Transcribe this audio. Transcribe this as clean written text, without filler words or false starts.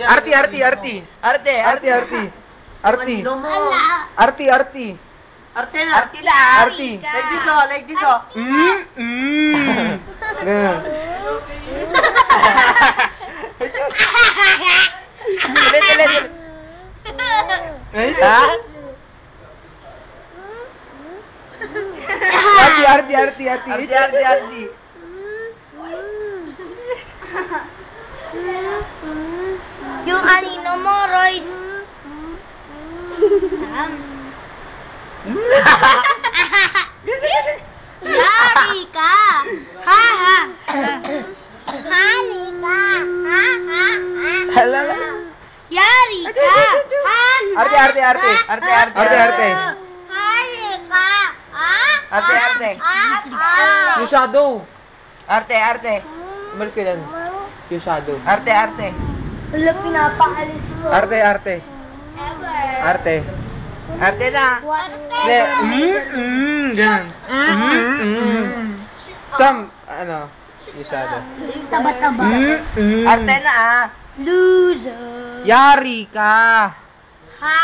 Arti. Arti. Arti. Arte na. Arti lang. Arti. Like this oh. Ulit. Ha? Arti. Yung anino mo, Royce. Sam. Yari ka. Ha. Hali ka. Ha. Halala. Yari ka. Ha. Arte. Hali ka. Arte. Yung shadow. Arte. Umalis ka dyan. Yung shadow. Arte. Wala, pinapaalis ko. Arte. Ever. Arte. Arte na. What? Ganun. Sam, ano? Yung shadow. Taba-taba. Arte na ah. Loser. Yari ka. Ha.